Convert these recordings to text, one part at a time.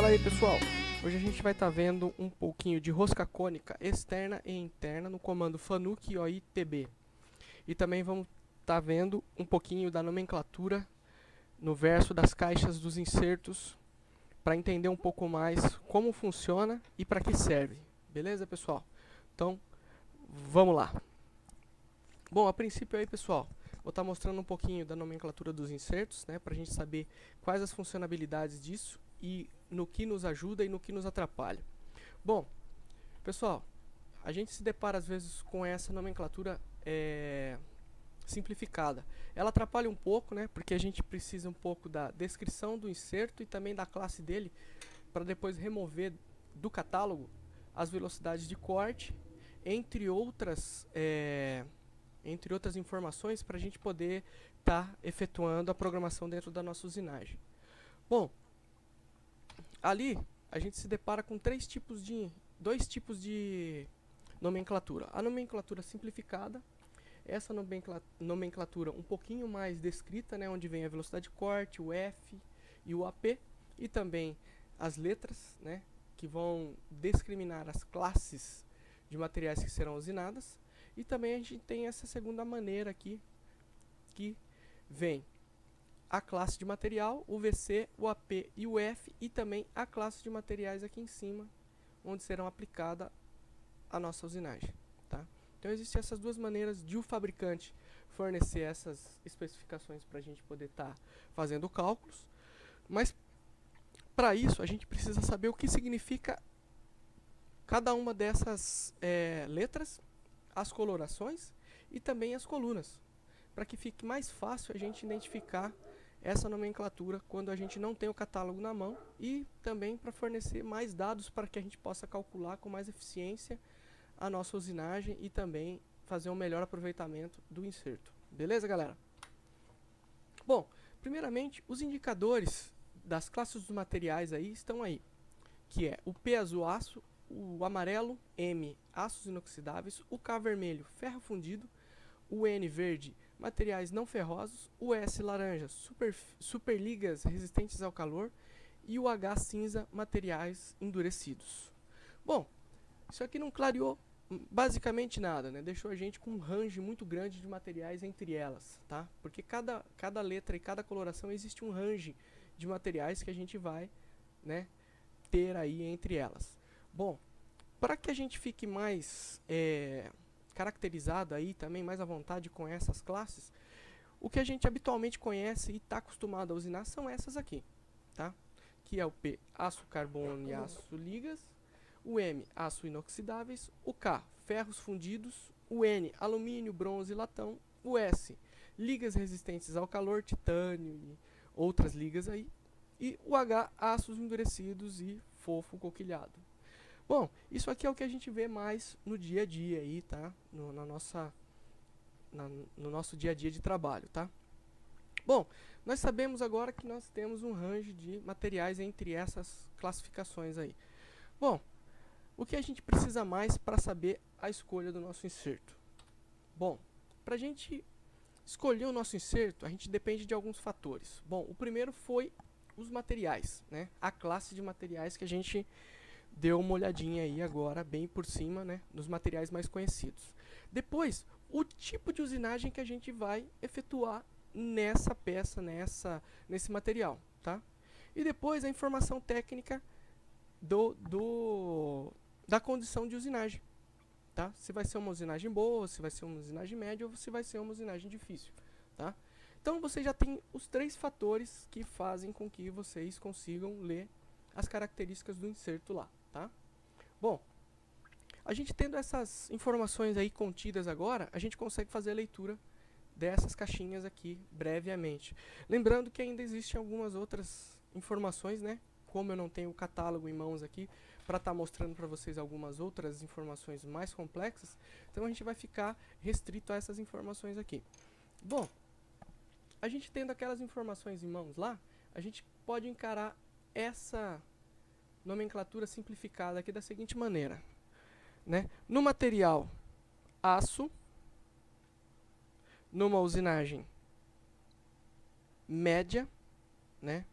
Fala aí, pessoal! Hoje a gente vai estar vendo um pouquinho de rosca cônica externa e interna no comando FANUC OITB. E também vamos estar vendo um pouquinho da nomenclatura no verso das caixas dos insertos para entender um pouco mais como funciona e para que serve. Beleza, pessoal? Então, vamos lá! Bom, a princípio aí, pessoal, vou estar mostrando um pouquinho da nomenclatura dos insertos, né, para a gente saber quais as funcionalidades disso e no que nos ajuda e no que nos atrapalha. Bom, pessoal, a gente se depara às vezes com essa nomenclatura simplificada. Ela atrapalha um pouco, né, porque a gente precisa um pouco da descrição do inserto e também da classe dele para depois remover do catálogo as velocidades de corte, entre outras informações para a gente poder estar efetuando a programação dentro da nossa usinagem. Bom, ali a gente se depara com dois tipos de nomenclatura. A nomenclatura simplificada, essa nomenclatura um pouquinho mais descrita, né, onde vem a velocidade de corte, o F e o AP, e também as letras, né, que vão discriminar as classes de materiais que serão usinadas. E também a gente tem essa segunda maneira aqui, que vem a classe de material, o VC, o AP e o F, e também a classe de materiais aqui em cima, onde serão aplicada a nossa usinagem. Tá? Então existem essas duas maneiras de o fabricante fornecer essas especificações para a gente poder estar fazendo cálculos, mas para isso a gente precisa saber o que significa cada uma dessas letras, as colorações e também as colunas, para que fique mais fácil a gente identificar essa nomenclatura quando a gente não tem o catálogo na mão, e também para fornecer mais dados para que a gente possa calcular com mais eficiência a nossa usinagem e também fazer um melhor aproveitamento do inserto. Beleza, galera? Bom, primeiramente, os indicadores das classes dos materiais aí estão aí, que é o P azul aço, o amarelo M aços inoxidáveis, o K vermelho ferro fundido, o N verde materiais não ferrosos, o S laranja superligas resistentes ao calor e o H cinza materiais endurecidos. Bom, isso aqui não clareou basicamente nada, né? Deixou a gente com um range muito grande de materiais entre elas, tá? Porque cada letra e cada coloração existe um range de materiais que a gente vai, né, ter aí entre elas. Bom, para que a gente fique mais caracterizado aí também, mais à vontade com essas classes, o que a gente habitualmente conhece e está acostumado a usinar são essas aqui, tá? Que é o P, aço carbono e aço ligas, o M, aço inoxidáveis, o K, ferros fundidos, o N, alumínio, bronze e latão, o S, ligas resistentes ao calor, titânio e outras ligas aí, e o H, aços endurecidos e fofo coquilhado. Bom, isso aqui é o que a gente vê mais no dia a dia aí, tá? No nosso dia a dia de trabalho, tá? Bom, nós sabemos agora que nós temos um range de materiais entre essas classificações aí. Bom, o que a gente precisa mais para saber a escolha do nosso inserto? Bom, para a gente escolher o nosso inserto, a gente depende de alguns fatores. Bom, o primeiro foi os materiais, né? A classe de materiais que a gente deu uma olhadinha aí agora, bem por cima, né, dos materiais mais conhecidos. Depois, o tipo de usinagem que a gente vai efetuar nessa peça, nesse material, tá? E depois a informação técnica da condição de usinagem, tá? Se vai ser uma usinagem boa, se vai ser uma usinagem média ou se vai ser uma usinagem difícil, tá? Então você já tem os três fatores que fazem com que vocês consigam ler as características do inserto lá, tá? Bom, a gente tendo essas informações aí contidas agora, a gente consegue fazer a leitura dessas caixinhas aqui brevemente. Lembrando que ainda existem algumas outras informações, né? Como eu não tenho o catálogo em mãos aqui para estar mostrando para vocês algumas outras informações mais complexas, então a gente vai ficar restrito a essas informações aqui. Bom, a gente tendo aquelas informações em mãos lá, a gente pode encarar essa nomenclatura simplificada aqui da seguinte maneira, né? No material aço, numa usinagem média, né,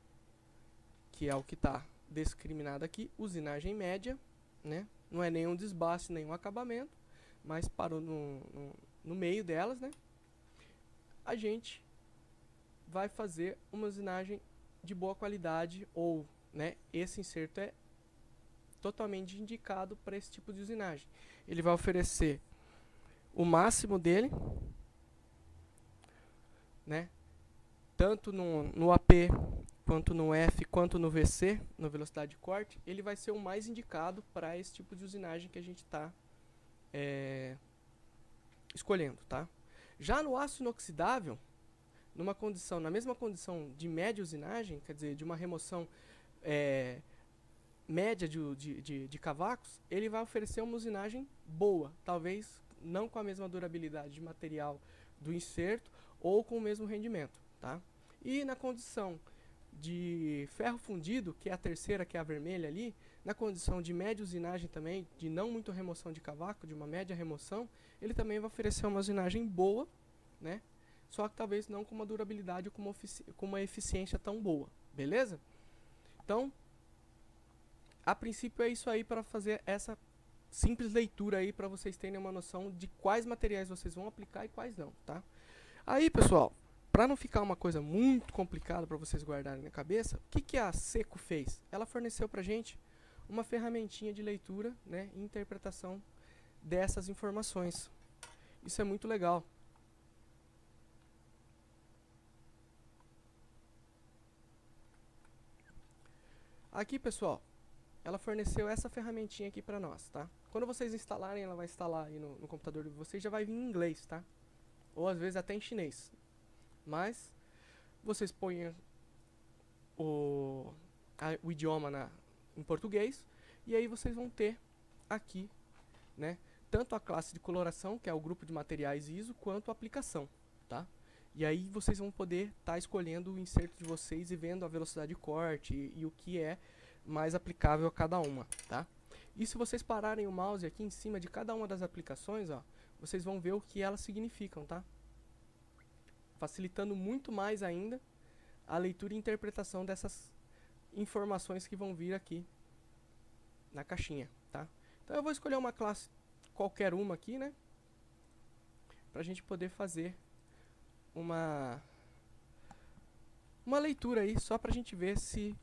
que é o que está discriminada aqui, usinagem média, né? Não é nenhum desbaste, nenhum acabamento, mas parou no meio delas, né? A gente vai fazer uma usinagem de boa qualidade, ou, né, esse inserto é totalmente indicado para esse tipo de usinagem. Ele vai oferecer o máximo dele, né, tanto no AP, quanto no F, quanto no VC, na velocidade de corte. Ele vai ser o mais indicado para esse tipo de usinagem que a gente está escolhendo, tá? Já no aço inoxidável, na mesma condição de média usinagem, quer dizer, de uma remoção média de cavacos, ele vai oferecer uma usinagem boa, talvez não com a mesma durabilidade de material do inserto ou com o mesmo rendimento, tá? E na condição de ferro fundido, que é a terceira, que é a vermelha ali, na condição de média usinagem também, de não muito remoção de cavaco, de uma média remoção, ele também vai oferecer uma usinagem boa, né? Só que talvez não com uma durabilidade ou com uma eficiência tão boa, beleza? Então, a princípio é isso aí para fazer essa simples leitura aí, para vocês terem uma noção de quais materiais vocês vão aplicar e quais não, tá? Aí, pessoal, para não ficar uma coisa muito complicada para vocês guardarem na cabeça, o que a Seco fez? Ela forneceu para a gente uma ferramentinha de leitura, né, e interpretação dessas informações. Isso é muito legal. Aqui, pessoal, ela forneceu essa ferramentinha aqui para nós, tá? Quando vocês instalarem, ela vai instalar aí no computador de vocês, já vai vir em inglês, tá? Ou às vezes até em chinês. Mas vocês põem o idioma em português, e aí vocês vão ter aqui, né, tanto a classe de coloração, que é o grupo de materiais ISO, quanto a aplicação, tá? E aí vocês vão poder estar escolhendo o inserto de vocês e vendo a velocidade de corte e o que é mais aplicável a cada uma, tá? E se vocês pararem o mouse aqui em cima de cada uma das aplicações, ó, vocês vão ver o que elas significam, tá? Facilitando muito mais ainda a leitura e interpretação dessas informações que vão vir aqui na caixinha, tá? Então eu vou escolher uma classe, qualquer uma aqui, né? Pra gente poder fazer uma leitura aí, só pra gente ver se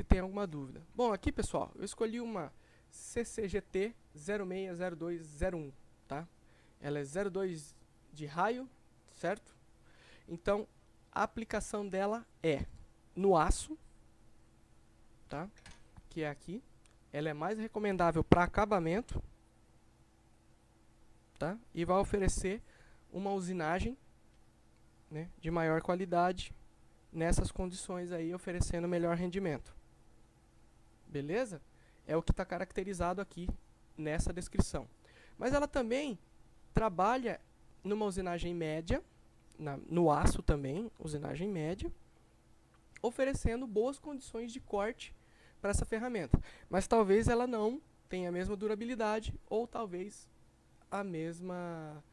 tem alguma dúvida. Bom, aqui, pessoal, eu escolhi uma CCGT 060201, tá? Ela é 02 de raio, certo? Então, a aplicação dela é no aço, tá? Que é aqui. Ela é mais recomendável para acabamento, tá? E vai oferecer uma usinagem, né, de maior qualidade nessas condições aí, oferecendo melhor rendimento. Beleza? É o que está caracterizado aqui nessa descrição. Mas ela também trabalha numa usinagem média, no aço também, usinagem média, oferecendo boas condições de corte para essa ferramenta. Mas talvez ela não tenha a mesma durabilidade, ou talvez a mesma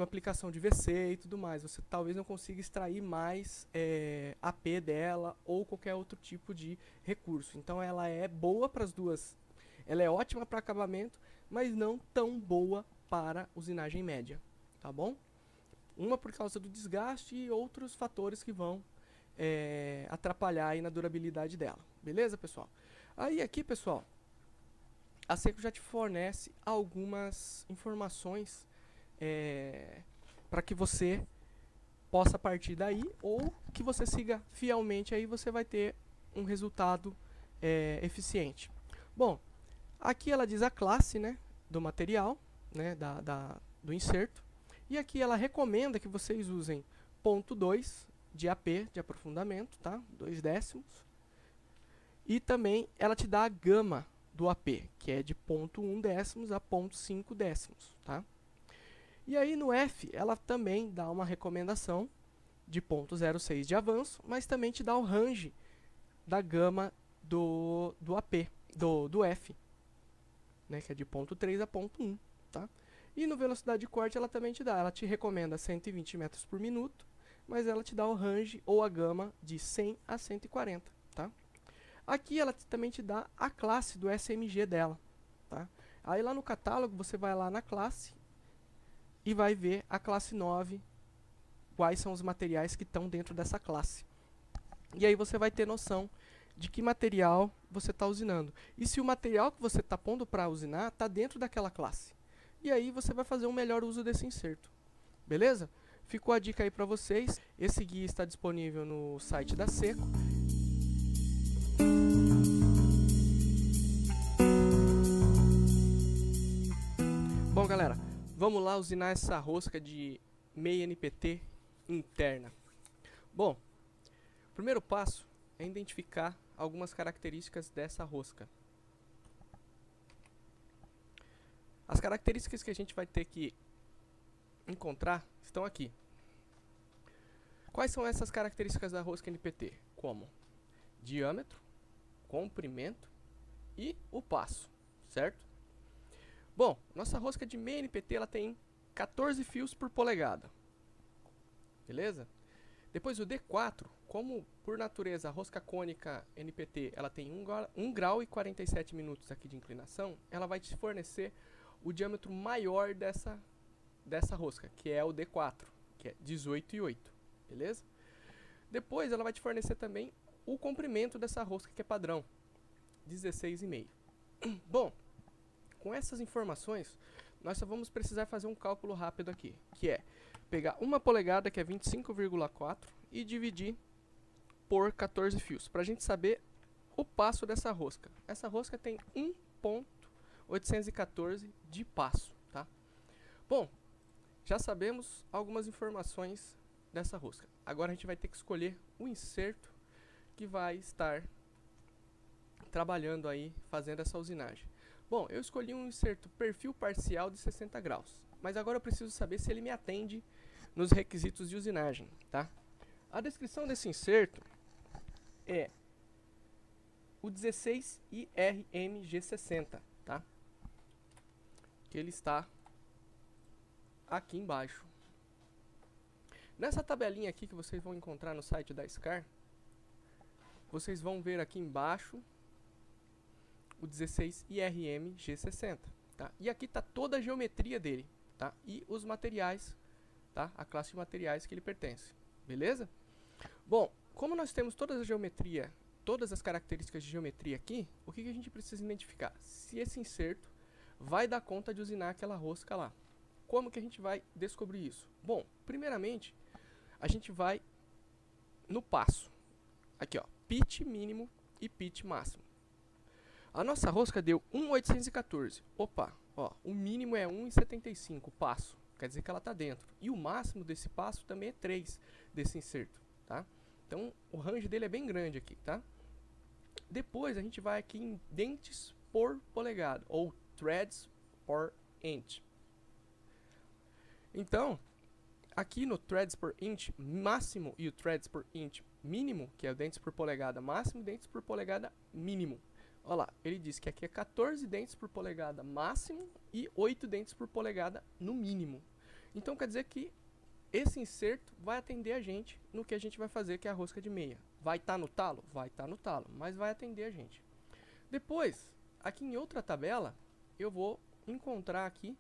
aplicação de VC e tudo mais. Você talvez não consiga extrair mais AP dela ou qualquer outro tipo de recurso. Então ela é boa para as duas. Ela é ótima para acabamento, mas não tão boa para usinagem média, tá bom? Uma por causa do desgaste e outros fatores que vão atrapalhar aí na durabilidade dela. Beleza, pessoal? Aí aqui, pessoal, a Seco já te fornece algumas informações para que você possa partir daí, ou que você siga fielmente, aí você vai ter um resultado eficiente. Bom, aqui ela diz a classe, né, do material, né, do inserto, e aqui ela recomenda que vocês usem 0,2 de AP, de aprofundamento, tá? 0,2, e também ela te dá a gama do AP, que é de 0,1 a 0,5, tá? E aí no F, ela também dá uma recomendação de 0,06 de avanço, mas também te dá o range da gama do AP, do F, né, que é de 0,3 a 0,1, tá? E no velocidade de corte ela também te dá, ela te recomenda 120 metros por minuto, mas ela te dá o range ou a gama de 100 a 140, tá? Aqui ela também te dá a classe do SMG dela, tá? Aí lá no catálogo você vai lá na classe e vai ver a classe 9, quais são os materiais que estão dentro dessa classe. E aí você vai ter noção de que material você está usinando. E se o material que você está pondo para usinar está dentro daquela classe. E aí você vai fazer um melhor uso desse inserto. Beleza? Ficou a dica aí para vocês. Esse guia está disponível no site da Seco. Bom, galera, vamos lá usinar essa rosca de meia NPT interna. Bom, o primeiro passo é identificar algumas características dessa rosca. As características que a gente vai ter que encontrar estão aqui. Quais são essas características da rosca NPT? Como diâmetro, comprimento e o passo, certo? Bom, nossa rosca de meia NPT ela tem 14 fios por polegada, beleza? Depois o D4, como por natureza a rosca cônica NPT ela tem 1 grau e 47 minutos aqui de inclinação, ela vai te fornecer o diâmetro maior dessa rosca, que é o D4, que é 18,8, beleza? Depois ela vai te fornecer também o comprimento dessa rosca, que é padrão, 16,5. Bom, com essas informações, nós só vamos precisar fazer um cálculo rápido aqui, que é pegar uma polegada, que é 25,4, e dividir por 14 fios, para a gente saber o passo dessa rosca. Essa rosca tem 1,814 de passo, tá? Bom, já sabemos algumas informações dessa rosca. Agora a gente vai ter que escolher o inserto que vai estar trabalhando aí, fazendo essa usinagem. Bom, eu escolhi um inserto perfil parcial de 60 graus, mas agora eu preciso saber se ele me atende nos requisitos de usinagem, tá? A descrição desse inserto é o 16IRMG60, tá? Que ele está aqui embaixo. Nessa tabelinha aqui que vocês vão encontrar no site da SCAR, vocês vão ver aqui embaixo o 16IRMG60, tá? E aqui está toda a geometria dele, tá? E os materiais, tá? A classe de materiais que ele pertence, beleza? Bom, como nós temos toda a geometria, todas as características de geometria aqui, o que a gente precisa identificar? Se esse inserto vai dar conta de usinar aquela rosca lá. Como que a gente vai descobrir isso? Bom, primeiramente, a gente vai no passo. Aqui, ó, pitch mínimo e pitch máximo. A nossa rosca deu 1,814. Opa, ó, o mínimo é 1,75 passo. Quer dizer que ela está dentro. E o máximo desse passo também é 3 desse inserto, tá? Então, o range dele é bem grande aqui, tá? Depois, a gente vai aqui em dentes por polegada, ou threads per inch. Então, aqui no threads per inch máximo e o threads per inch mínimo, que é o dentes por polegada máximo e dentes por polegada mínimo. Olha lá, ele diz que aqui é 14 dentes por polegada máximo e 8 dentes por polegada no mínimo. Então quer dizer que esse inserto vai atender a gente no que a gente vai fazer, que é a rosca de meia. Vai estar no talo? Vai estar no talo, mas vai atender a gente. Depois, aqui em outra tabela, eu vou encontrar aqui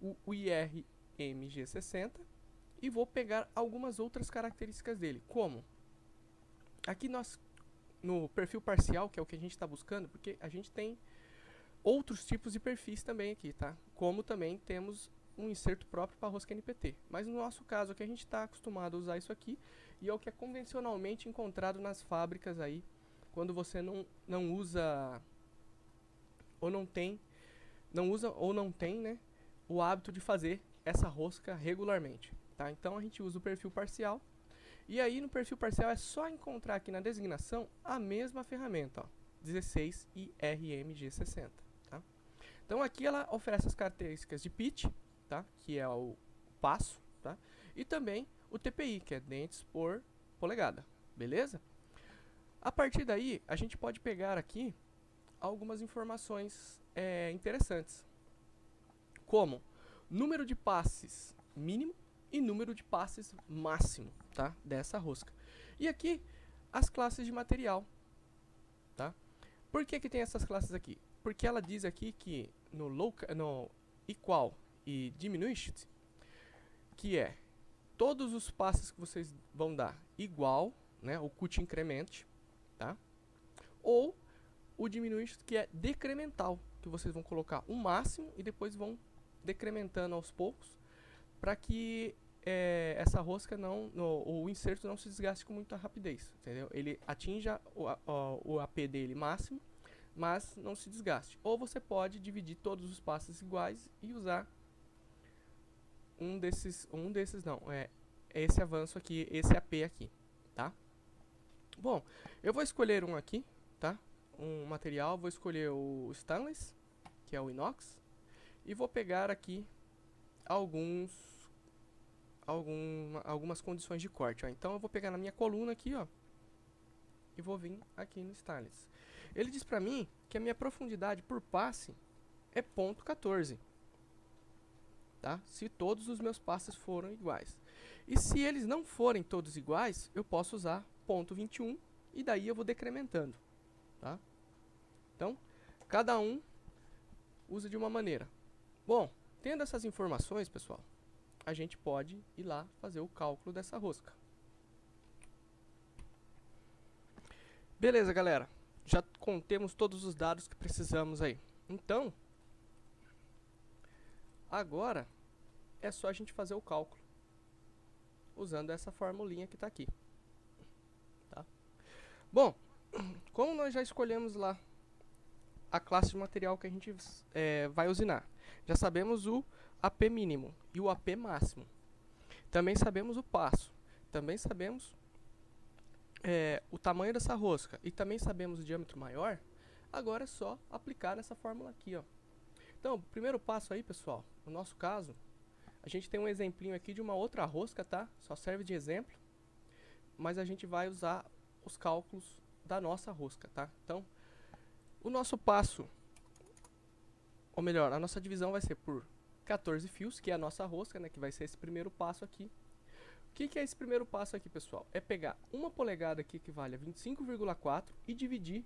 o IRMG60 e vou pegar algumas outras características dele, como aqui nós no perfil parcial, que é o que a gente está buscando, porque a gente tem outros tipos de perfis também aqui, tá? Como também temos um inserto próprio para a rosca NPT. Mas no nosso caso aqui a gente está acostumado a usar isso aqui e é o que é convencionalmente encontrado nas fábricas aí, quando você não usa ou não tem, né, o hábito de fazer essa rosca regularmente, tá? Então a gente usa o perfil parcial. E aí no perfil parcial é só encontrar aqui na designação a mesma ferramenta, ó, 16IRMG60, tá? Então aqui ela oferece as características de pitch, tá? Que é o passo, tá? E também o TPI, que é dentes por polegada, beleza? A partir daí a gente pode pegar aqui algumas informações interessantes, como número de passes mínimo e número de passes máximo, tá? Dessa rosca. E aqui as classes de material, tá? Por que que tem essas classes aqui? Porque ela diz aqui que no equal e diminished, que é todos os passos que vocês vão dar igual, né, o cut increment, tá? Ou o diminished, que é decremental, que vocês vão colocar o máximo e depois vão decrementando aos poucos, para que essa rosca o inserto não se desgaste com muita rapidez, entendeu? Ele atinja o AP dele máximo, mas não se desgaste. Ou você pode dividir todos os passos iguais e usar esse avanço aqui, esse AP aqui, tá? Bom, eu vou escolher um aqui, tá? Um material, vou escolher o stainless, que é o inox, e vou pegar aqui algumas condições de corte, ó. Então eu vou pegar na minha coluna aqui, ó, e vou vir aqui no stainless. Ele diz pra mim que a minha profundidade por passe é 0.14, tá? Se todos os meus passes foram iguais. E se eles não forem todos iguais, eu posso usar 0.21 e daí eu vou decrementando, tá? Então, cada um usa de uma maneira. Bom, tendo essas informações, pessoal, a gente pode ir lá fazer o cálculo dessa rosca. Beleza, galera. Já contemos todos os dados que precisamos aí. Então, agora é só a gente fazer o cálculo usando essa formulinha que está aqui, tá? Bom, como nós já escolhemos lá a classe de material que a gente vai usinar, já sabemos o AP mínimo e o AP máximo. Também sabemos o passo. Também sabemos o tamanho dessa rosca. E também sabemos o diâmetro maior. Agora é só aplicar essa fórmula aqui, ó. Então, o primeiro passo aí, pessoal, no nosso caso, a gente tem um exemplinho aqui de uma outra rosca, tá? Só serve de exemplo. Mas a gente vai usar os cálculos da nossa rosca, tá? Então, o nosso passo, ou melhor, a nossa divisão vai ser por 14 fios, que é a nossa rosca, né, que vai ser esse primeiro passo aqui. O que é esse primeiro passo aqui, pessoal? É pegar uma polegada aqui, que vale a 25,4, e dividir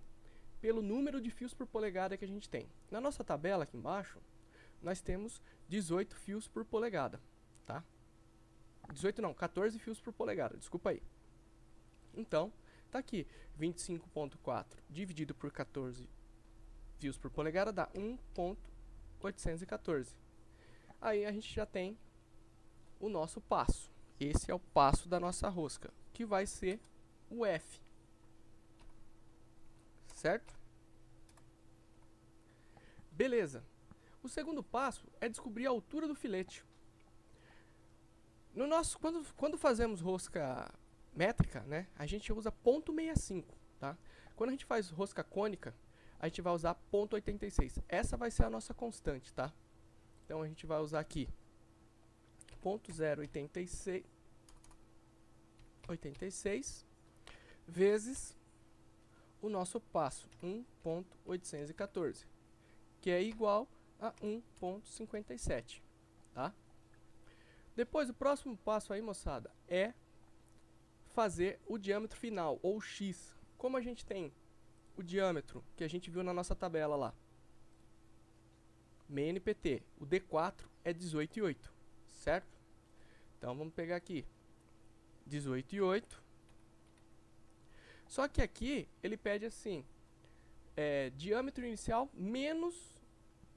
pelo número de fios por polegada que a gente tem. Na nossa tabela aqui embaixo, nós temos 18 fios por polegada, tá? 14 fios por polegada, desculpa aí. Então, tá aqui, 25,4 dividido por 14 fios por polegada dá 1,814. Aí a gente já tem o nosso passo. Esse é o passo da nossa rosca, que vai ser o F. Certo? Beleza. O segundo passo é descobrir a altura do filete. Quando fazemos rosca métrica, né, a gente usa 0,65, tá? Quando a gente faz rosca cônica, a gente vai usar 0,86. Essa vai ser a nossa constante, tá? Então a gente vai usar aqui 0,86 vezes o nosso passo, 1,814, que é igual a 1,57, tá? Depois, o próximo passo aí, moçada, é fazer o diâmetro final, ou X. Como a gente tem o diâmetro que a gente viu na nossa tabela lá, MNPT, o D4 é 18,8, certo? Então vamos pegar aqui 18,8. Só que aqui ele pede assim, diâmetro inicial menos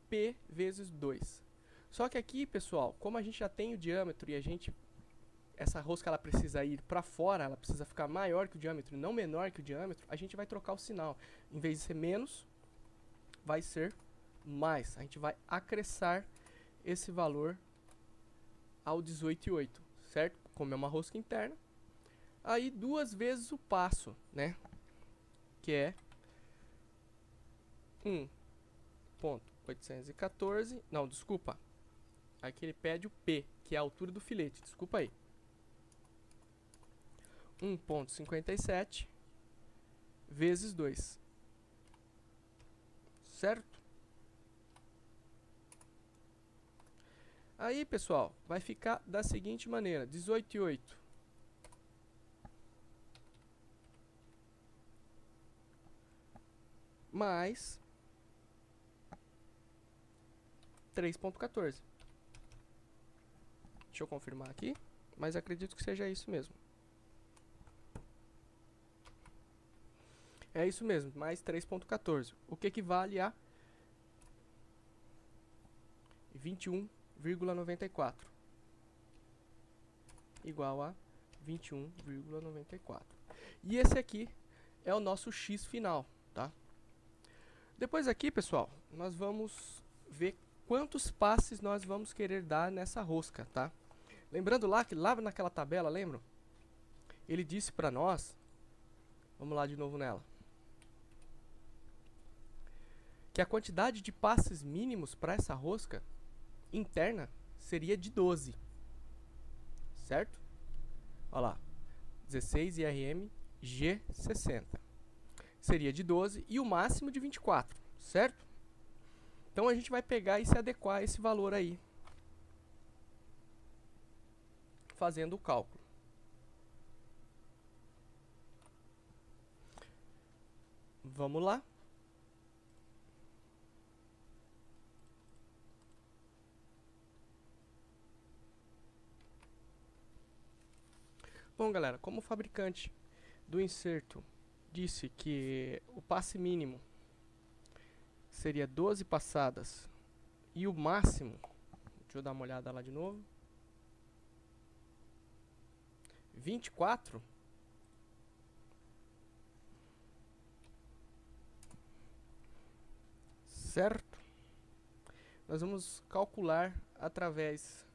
P vezes 2. Só que aqui, pessoal, como a gente já tem o diâmetro e essa rosca ela precisa ir para fora, ela precisa ficar maior que o diâmetro e não menor que o diâmetro, a gente vai trocar o sinal. Em vez de ser menos, vai ser mais. A gente vai acrescer esse valor ao 18,8, certo? Como é uma rosca interna. Aí 2 vezes o passo, né? Que é 1,814. Não, desculpa. Aqui ele pede o P, que é a altura do filete. Desculpa aí. 1,57 vezes 2. Certo? Aí, pessoal, vai ficar da seguinte maneira. 18,8 mais 3.14. Deixa eu confirmar aqui, mas acredito que seja isso mesmo. É isso mesmo, mais 3.14, o que equivale a 21,94. Igual a 21,94. E esse aqui é o nosso x final, tá? Depois aqui, pessoal, nós vamos ver quantos passes nós vamos querer dar nessa rosca, tá? Lembrando lá que lá naquela tabela, lembram? Ele disse para nós, vamos lá de novo nela, que a quantidade de passes mínimos para essa rosca interna seria de 12, certo? Olha lá, 16 IRM G60 seria de 12 e o máximo de 24, certo? Então a gente vai pegar e se adequar a esse valor aí, fazendo o cálculo. Vamos lá. Bom, galera, como o fabricante do inserto disse que o passe mínimo seria 12 passadas e o máximo, deixa eu dar uma olhada lá de novo, 24, certo? Nós vamos calcular através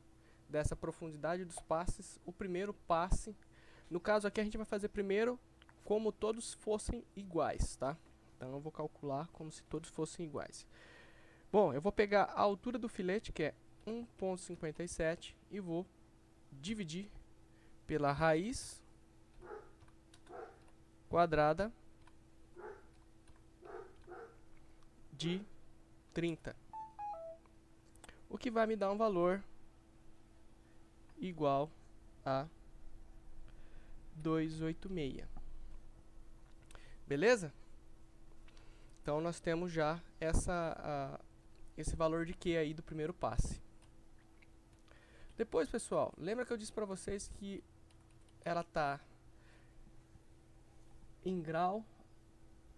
dessa profundidade dos passes o primeiro passe. No caso aqui a gente vai fazer primeiro como todos fossem iguais, tá? Então eu vou calcular como se todos fossem iguais. Bom, eu vou pegar a altura do filete, que é 1,57, e vou dividir pela raiz quadrada de 30. O que vai me dar um valor igual a 286. Beleza? Então nós temos já esse valor de Q aí do primeiro passe. Depois, pessoal, lembra que eu disse para vocês que ela tá em grau,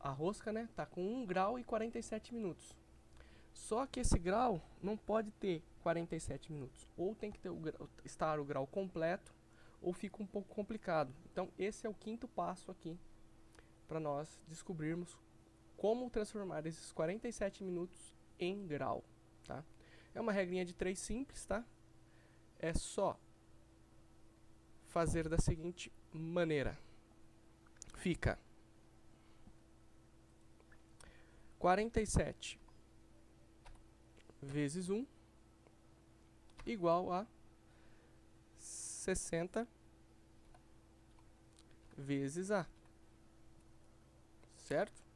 a rosca, né? Tá com 1 grau e 47 minutos. Só que esse grau não pode ter 47 minutos. Ou tem que ter estar o grau completo, ou fica um pouco complicado. Então esse é o quinto passo aqui, para nós descobrirmos como transformar esses 47 minutos em grau, tá? É uma regrinha de 3 simples, tá? É só fazer da seguinte maneira. Fica 47 vezes 1 igual a 60 vezes A, certo?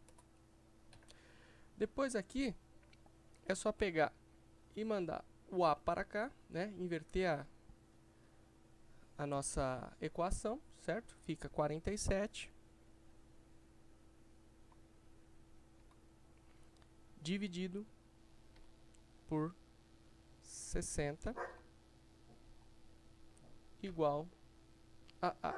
Depois aqui é só pegar e mandar o A para cá, né? Inverter a nossa equação, certo? Fica 47 dividido por 60 igual a A,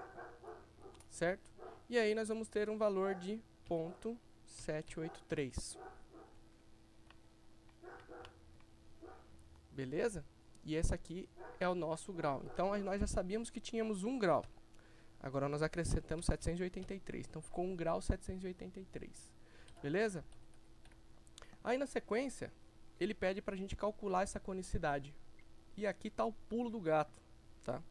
certo? E aí nós vamos ter um valor de 0,783. Beleza? E esse aqui é o nosso grau. Então nós já sabíamos que tínhamos 1 grau. Agora nós acrescentamos 783. Então ficou 1 grau 783. Beleza? Aí na sequência, ele pede para a gente calcular essa conicidade. E aqui está o pulo do gato, tá?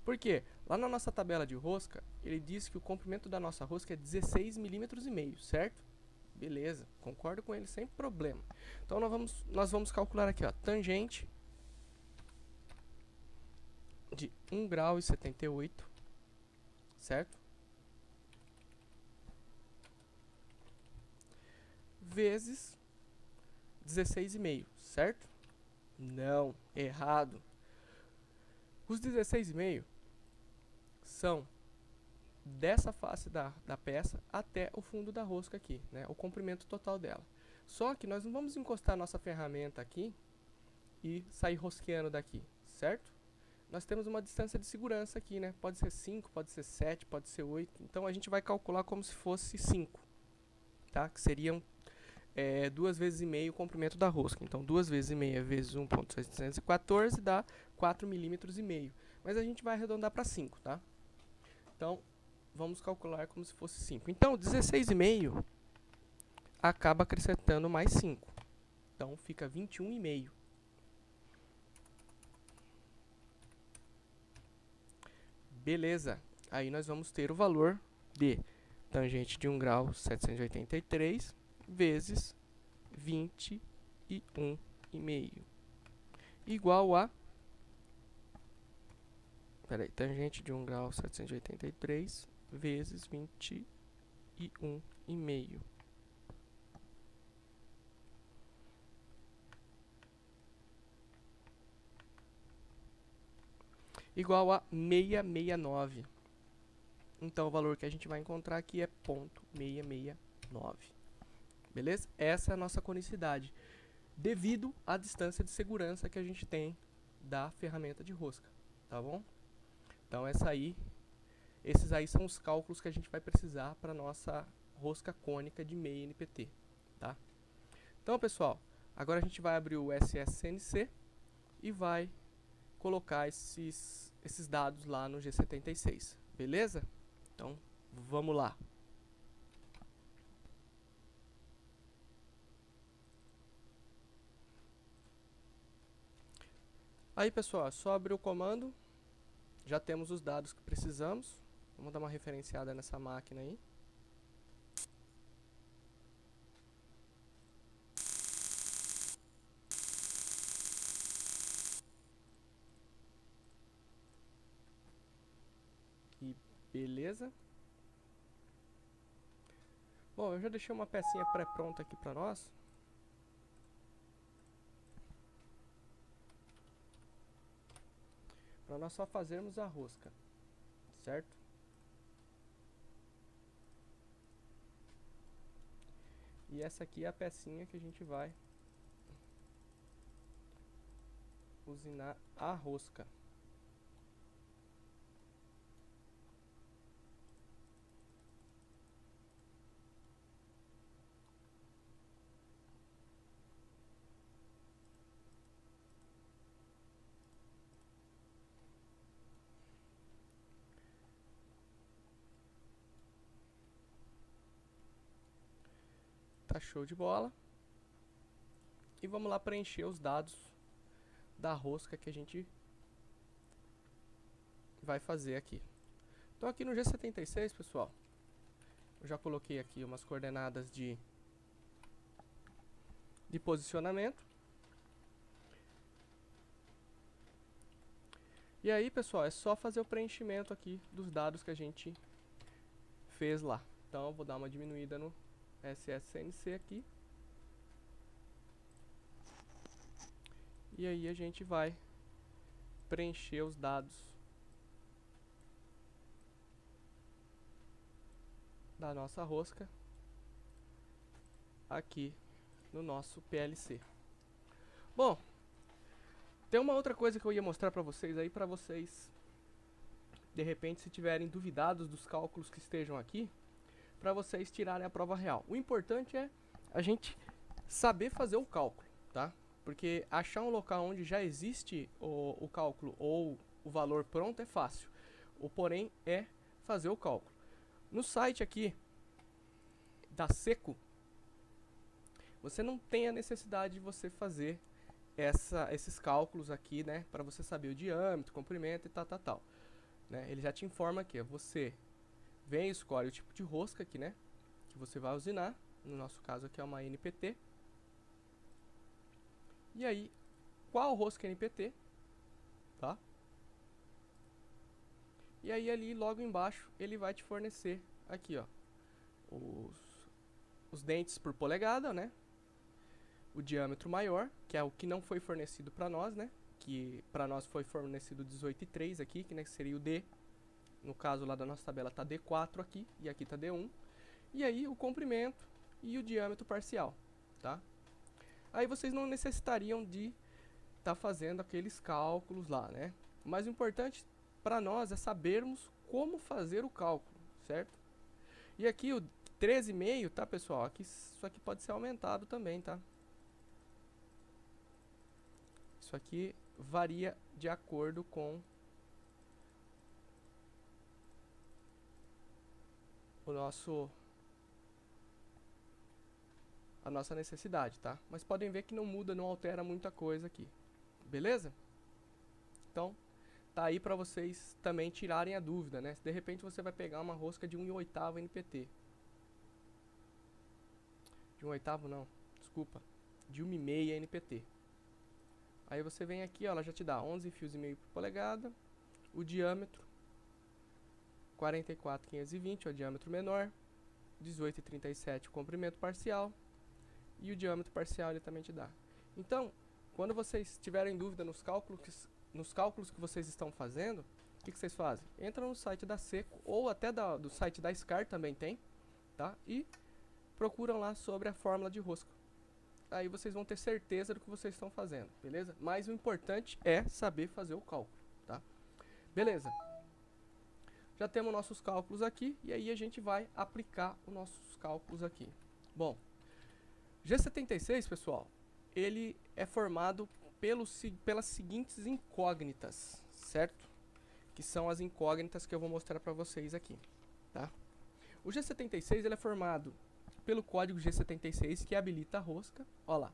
Por quê? Lá na nossa tabela de rosca, ele diz que o comprimento da nossa rosca é 16,5 mm, certo? Beleza, concordo com ele sem problema. Então nós vamos calcular aqui, ó, tangente de 1 grau e 78, certo? Vezes 16,5, certo? Não, errado. Os 16,5 são dessa face da peça até o fundo da rosca aqui, né? O comprimento total dela. Só que nós não vamos encostar a nossa ferramenta aqui e sair rosqueando daqui, certo? Nós temos uma distância de segurança aqui, né? Pode ser 5, pode ser 7, pode ser 8. Então a gente vai calcular como se fosse 5, tá? Que seriam 2 vezes e meio o comprimento da rosca. Então 2 vezes e meia vezes 1.714 dá 4 milímetros e meio. Mas a gente vai arredondar para 5, tá? Então vamos calcular como se fosse 5. Então 16,5 acaba acrescentando mais 5. Então fica 21,5. Beleza. Aí nós vamos ter o valor de tangente de 1 grau 783 vezes 21,5 igual a... Peraí, tangente de 1 grau 783 vezes 21,5 igual a 669. Então o valor que a gente vai encontrar aqui é 0,669. Beleza? Essa é a nossa conicidade, devido à distância de segurança que a gente tem da ferramenta de rosca, tá bom? Então esses aí são os cálculos que a gente vai precisar para nossa rosca cônica de meia NPT, tá? Então, pessoal, agora a gente vai abrir o SSCNC e vai colocar esses dados lá no G76, beleza? Então, vamos lá. Aí, pessoal, é só abrir o comando, já temos os dados que precisamos. Vamos dar uma referenciada nessa máquina aí. E beleza. Bom, eu já deixei uma pecinha pré-pronta aqui para nós. Para nós só fazermos a rosca, certo? E essa aqui é a pecinha que a gente vai usinar a rosca. Tá show de bola. E vamos lá preencher os dados da rosca que a gente vai fazer aqui. Então aqui no G76, pessoal, eu já coloquei aqui umas coordenadas de posicionamento. E aí, pessoal, é só fazer o preenchimento aqui dos dados que a gente fez lá. Então eu vou dar uma diminuída no SSCNC aqui. E aí a gente vai preencher os dados da nossa rosca aqui no nosso PLC. Bom, tem uma outra coisa que eu ia mostrar para vocês aí, para vocês, de repente, se tiverem duvidados dos cálculos que estejam aqui, para vocês tirarem a prova real. O importante é a gente saber fazer o cálculo, tá? Porque achar um local onde já existe o cálculo ou o valor pronto é fácil. O porém é fazer o cálculo. No site aqui da Seco, você não tem a necessidade de você fazer esses cálculos aqui, né? Para você saber o diâmetro, comprimento e tal. Né? Ele já te informa aqui, você vem e escolhe o tipo de rosca aqui, né? Que você vai usinar. No nosso caso aqui é uma NPT. E aí, qual rosca NPT, tá? E aí ali logo embaixo ele vai te fornecer aqui, ó, os dentes por polegada, né? O diâmetro maior, que é o que não foi fornecido para nós, né? Que para nós foi fornecido 18,3 aqui, que né, seria o D, no caso lá da nossa tabela tá D4 aqui, e aqui tá D1. E aí o comprimento e o diâmetro parcial, tá? Aí vocês não necessitariam de estar fazendo aqueles cálculos lá, né? Mas o importante para nós é sabermos como fazer o cálculo, certo? E aqui o 13,5, tá, pessoal? Aqui, isso aqui pode ser aumentado também, tá? Isso aqui varia de acordo com a nossa necessidade, tá? Mas podem ver que não muda, não altera muita coisa aqui. Beleza? Então, tá aí para vocês também tirarem a dúvida, né? Se de repente você vai pegar uma rosca de 1/8 NPT. De 1/8 não, desculpa. De 1,5 NPT. Aí você vem aqui, ó, ela já te dá 11 fios e meio por polegada. O diâmetro 44,520 é o diâmetro menor. 18,37 o comprimento parcial. E o diâmetro parcial ele também te dá. Então, quando vocês tiverem dúvida nos cálculos que vocês estão fazendo, o que vocês fazem? Entra no site da Seco ou até do site da SCAR também tem, tá? E procuram lá sobre a fórmula de rosca. Aí vocês vão ter certeza do que vocês estão fazendo, beleza? Mas o importante é saber fazer o cálculo, tá? Beleza. Já temos nossos cálculos aqui e aí a gente vai aplicar os nossos cálculos aqui. Bom, G76, pessoal, ele é formado pelas seguintes incógnitas, certo? Que são as incógnitas que eu vou mostrar para vocês aqui, tá? O G76 ele é formado pelo código G76 que habilita a rosca, ó lá.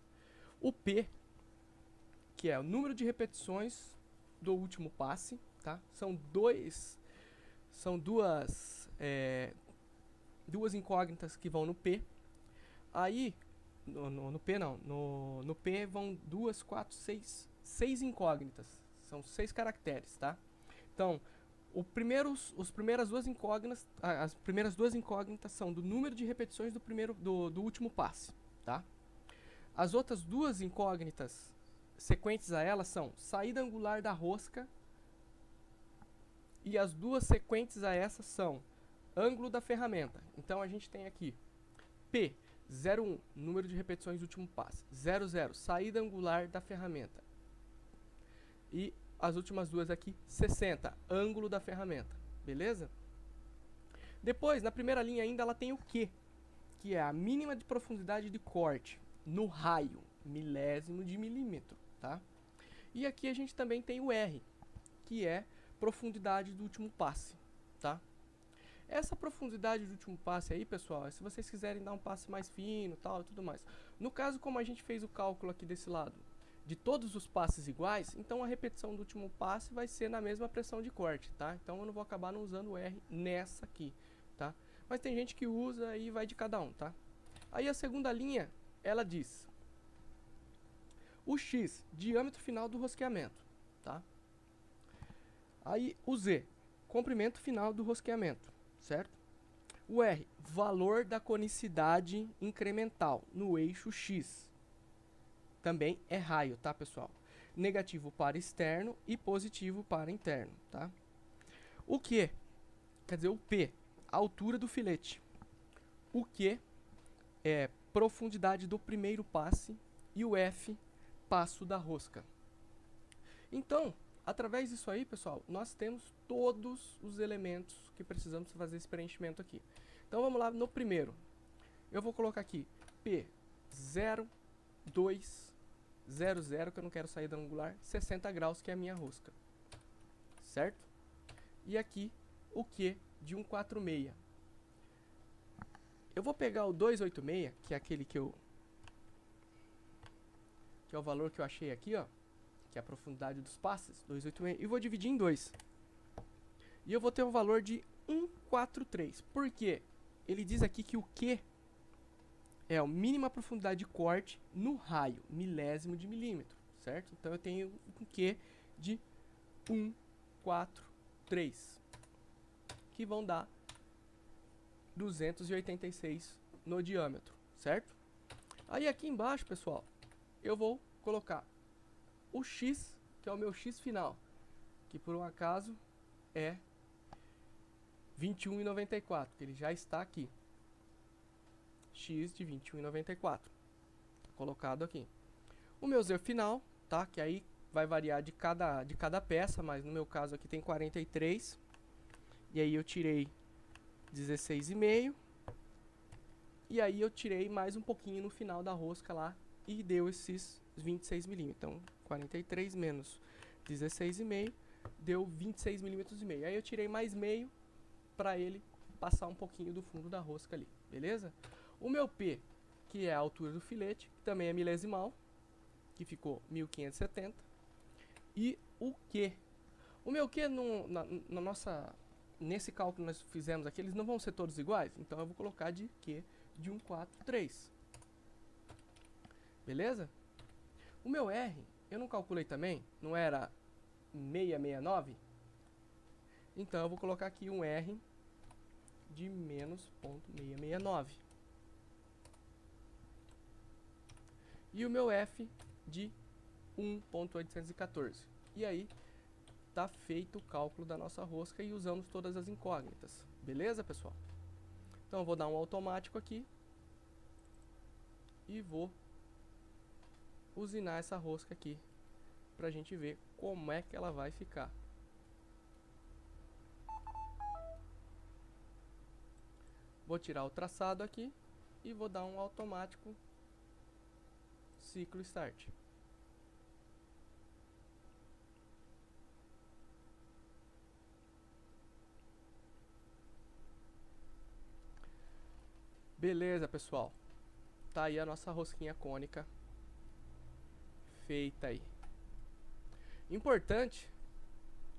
O P, que é o número de repetições do último passe, tá? São duas incógnitas que vão no P. Aí no P não, no P vão 6 incógnitas, são 6 caracteres, tá? Então, as primeiras duas incógnitas são do número de repetições do último passe, tá? As outras duas incógnitas sequentes a elas são saída angular da rosca, e as duas sequentes a essas são ângulo da ferramenta. Então a gente tem aqui P 01, número de repetições do último passe. 00, saída angular da ferramenta. E as últimas duas aqui, 60, ângulo da ferramenta. Beleza? Depois, na primeira linha ainda, ela tem o Q, que é a mínima de profundidade de corte no raio, milésimo de milímetro, tá? E aqui a gente também tem o R, que é profundidade do último passe, tá? Essa profundidade do último passe aí, pessoal, é se vocês quiserem dar um passe mais fino, tal, e tudo mais. No caso, como a gente fez o cálculo aqui desse lado, de todos os passes iguais, então a repetição do último passe vai ser na mesma pressão de corte, tá? Então eu não vou acabar não usando o R nessa aqui, tá? Mas tem gente que usa e vai de cada um, tá? Aí a segunda linha, ela diz o X, diâmetro final do rosqueamento, tá? Aí o Z, comprimento final do rosqueamento, certo? O R, valor da conicidade incremental no eixo X. Também é raio, tá, pessoal? Negativo para externo e positivo para interno, tá? O Q, quer dizer, o P, altura do filete. O Q é profundidade do primeiro passe e o F, passo da rosca. Então, através disso aí, pessoal, nós temos todos os elementos que precisamos fazer esse preenchimento aqui. Então vamos lá no primeiro. Eu vou colocar aqui P0200, que eu não quero saída angular, 60 graus, que é a minha rosca. Certo? E aqui o Q de 146. Eu vou pegar o 286, que é aquele que é o valor que eu achei aqui, ó, que é a profundidade dos passes, 286, e vou dividir em 2. E eu vou ter um valor de 143. Por quê? Ele diz aqui que o Q é a mínima profundidade de corte no raio, milésimo de milímetro, certo? Então eu tenho um Q de 143, que vão dar 286 no diâmetro, certo? Aí aqui embaixo, pessoal, eu vou colocar o X, que é o meu X final, que por um acaso é 21,94, que ele já está aqui. X de 21,94. Colocado aqui. O meu Z final, tá? Que aí vai variar de cada peça, mas no meu caso aqui tem 43. E aí eu tirei 16,5. E aí eu tirei mais um pouquinho no final da rosca lá e deu esses 26 milímetros. Então, 43 menos 16,5 deu 26 milímetros e meio. Aí eu tirei mais meio para ele passar um pouquinho do fundo da rosca ali, beleza? O meu P, que é a altura do filete, que também é milesimal, que ficou 1570. E o Q. O meu Q nesse cálculo que nós fizemos aqui, eles não vão ser todos iguais, então eu vou colocar de Q de 143. Beleza? O meu R, eu não calculei também, não era 669? Então eu vou colocar aqui um R de menos 0,669. E o meu F de 1,814. E aí, tá feito o cálculo da nossa rosca e usamos todas as incógnitas. Beleza, pessoal? Então eu vou dar um automático aqui. E vou usinar essa rosca aqui pra gente ver como é que ela vai ficar. Vou tirar o traçado aqui e vou dar um automático ciclo start. Beleza, pessoal. Tá aí a nossa rosquinha cônica feita aí. Importante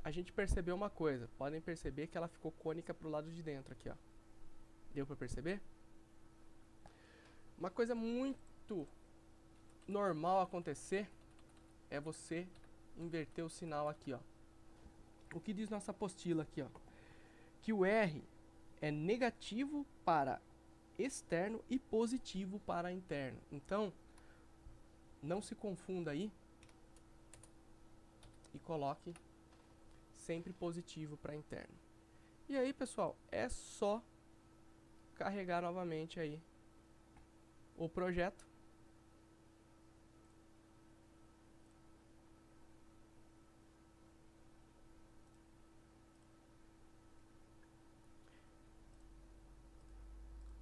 a gente perceber uma coisa. Podem perceber que ela ficou cônica pro lado de dentro aqui, ó. Deu pra perceber? Uma coisa muito normal acontecer é você inverter o sinal aqui, ó. O que diz nossa apostila aqui, ó? Que o R é negativo para externo e positivo para interno. Então, não se confunda aí e coloque sempre positivo para interno. E aí, pessoal, é só carregar novamente aí o projeto.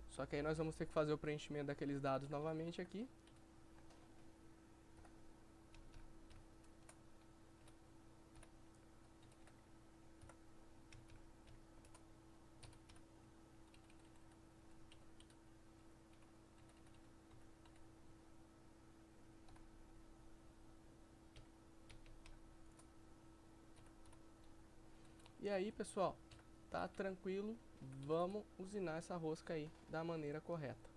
Só que aí nós vamos ter que fazer o preenchimento daqueles dados novamente aqui. E aí, pessoal, tá tranquilo, vamos usinar essa rosca aí da maneira correta.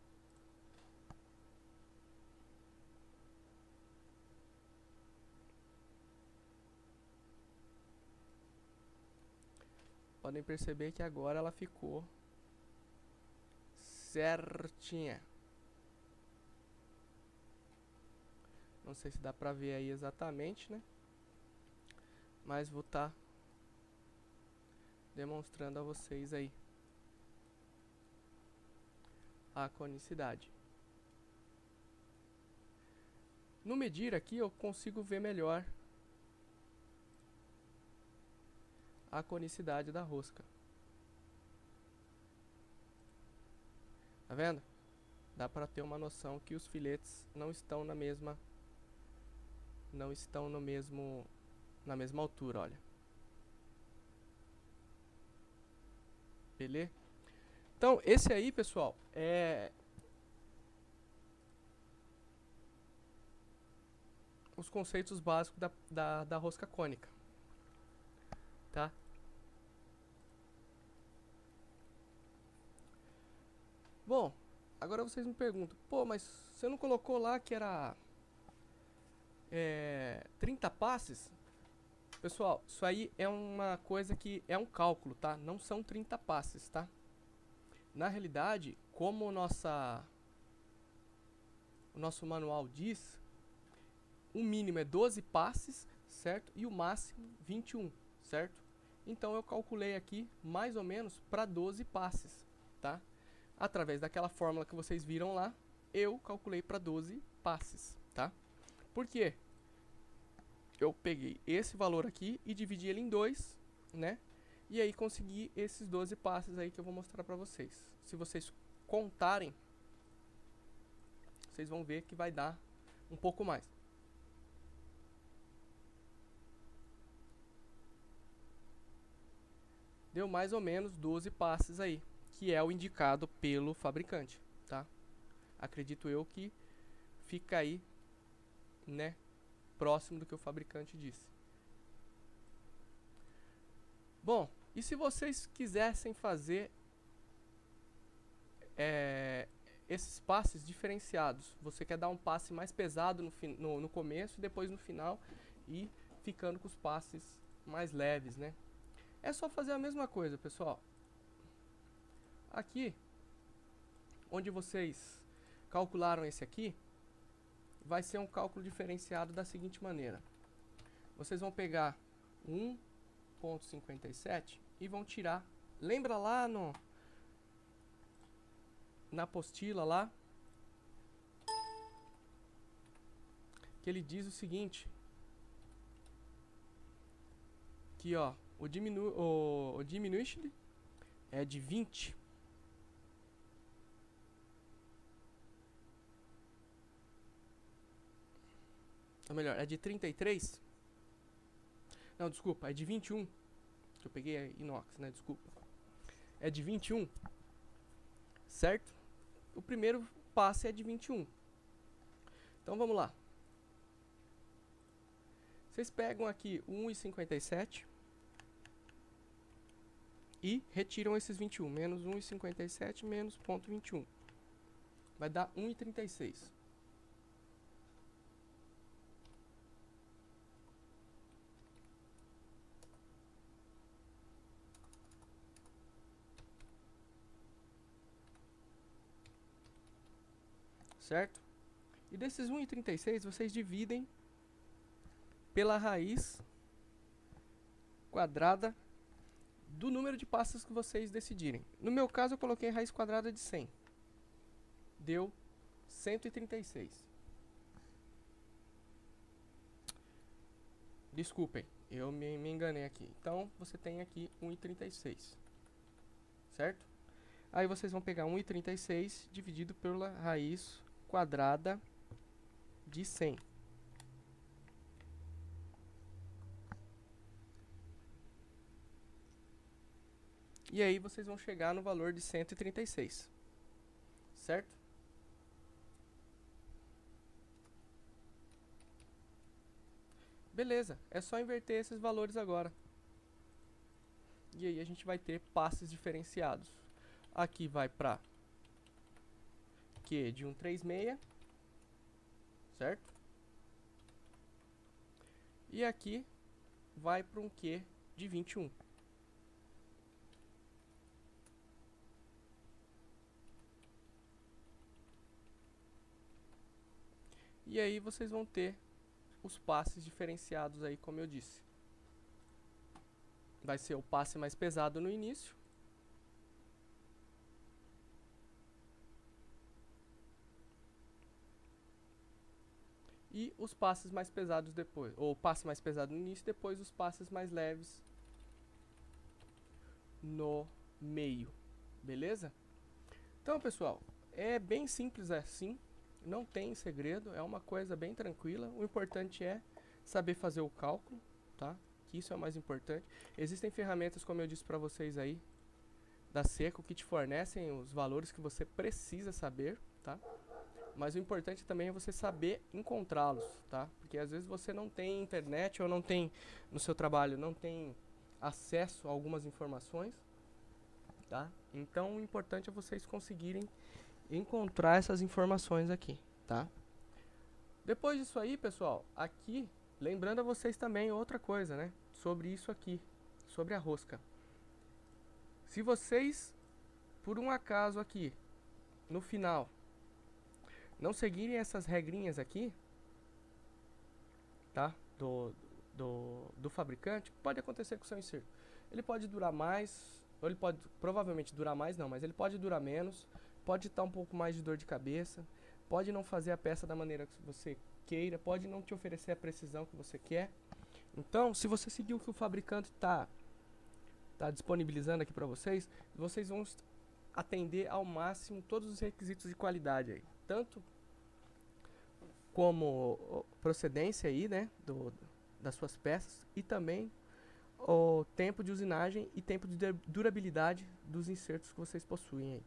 Podem perceber que agora ela ficou certinha. Não sei se dá pra ver aí exatamente, né? Mas vou estar demonstrando a vocês aí a conicidade. No medir aqui eu consigo ver melhor a conicidade da rosca. Tá vendo? Dá para ter uma noção que os filetes não estão na mesma altura, olha. Beleza? Então, esse aí, pessoal, é os conceitos básicos da rosca cônica, tá? Bom, agora vocês me perguntam, pô, mas você não colocou lá que era 30 passes? Pessoal, isso aí é uma coisa que é um cálculo, tá? Não são 30 passes, tá? Na realidade, como o nosso manual diz, o mínimo é 12 passes, certo? E o máximo 21, certo? Então eu calculei aqui mais ou menos para 12 passes, tá? Através daquela fórmula que vocês viram lá, eu calculei para 12 passes, tá? Por quê? Eu peguei esse valor aqui e dividi ele em 2, né? E aí consegui esses 12 passes aí que eu vou mostrar para vocês. Se vocês contarem, vocês vão ver que vai dar um pouco mais. Deu mais ou menos 12 passes aí, que é o indicado pelo fabricante, tá? Acredito eu que fica aí, né, próximo do que o fabricante disse. Bom, e se vocês quisessem fazer esses passes diferenciados? Você quer dar um passe mais pesado no começo e depois no final, e ficando com os passes mais leves, né? É só fazer a mesma coisa, pessoal. Aqui, onde vocês calcularam esse aqui, vai ser um cálculo diferenciado da seguinte maneira. Vocês vão pegar 1,57 e vão tirar. Lembra lá na apostila lá, que ele diz o seguinte, que ó, o diminution é de 20. Ou melhor, é de 33. Não, desculpa, é de 21. Que eu peguei a inox, né? Desculpa. É de 21. Certo? O primeiro passe é de 21. Então vamos lá. Vocês pegam aqui 1,57 e retiram esses 21. Menos 1,57 menos 0,21. Vai dar 1,36. Certo? E desses 1,36 vocês dividem pela raiz quadrada do número de passos que vocês decidirem. No meu caso eu coloquei raiz quadrada de 100. Deu 136. Desculpem, eu me enganei aqui. Então você tem aqui 1,36. Certo? Aí vocês vão pegar 1,36 dividido pela raiz quadrada de 100. E aí vocês vão chegar no valor de 136. Certo? Beleza, é só inverter esses valores agora. E aí a gente vai ter passes diferenciados. Aqui vai para Q de 136, certo? E aqui vai para um Q de 21. E aí vocês vão ter os passes diferenciados aí, como eu disse. Vai ser o passe mais pesado no início. E os passes mais pesados depois. Ou o passe mais pesado no início, depois os passes mais leves no meio. Beleza? Então, pessoal, é bem simples assim. Não tem segredo, é uma coisa bem tranquila. O importante é saber fazer o cálculo, tá? Que isso é o mais importante. Existem ferramentas, como eu disse para vocês aí, da Seco, que te fornecem os valores que você precisa saber, tá? Mas o importante também é você saber encontrá-los, tá? Porque às vezes você não tem internet ou não tem, no seu trabalho, não tem acesso a algumas informações, tá? Então o importante é vocês conseguirem encontrar essas informações aqui, tá? Depois disso aí, pessoal, aqui, lembrando a vocês também outra coisa, né? Sobre isso aqui, sobre a rosca. Se vocês, por um acaso aqui, no final, não seguirem essas regrinhas aqui, tá? Do fabricante, pode acontecer com o seu inserto. Ele pode durar mais, ou ele pode provavelmente durar mais, não, mas ele pode durar menos, pode estar um pouco mais de dor de cabeça, pode não fazer a peça da maneira que você queira, pode não te oferecer a precisão que você quer. Então, se você seguir o que o fabricante tá disponibilizando aqui para vocês, vocês vão atender ao máximo todos os requisitos de qualidade aí, tanto como procedência aí, né, das suas peças, e também o tempo de usinagem e tempo de durabilidade dos insertos que vocês possuem aí.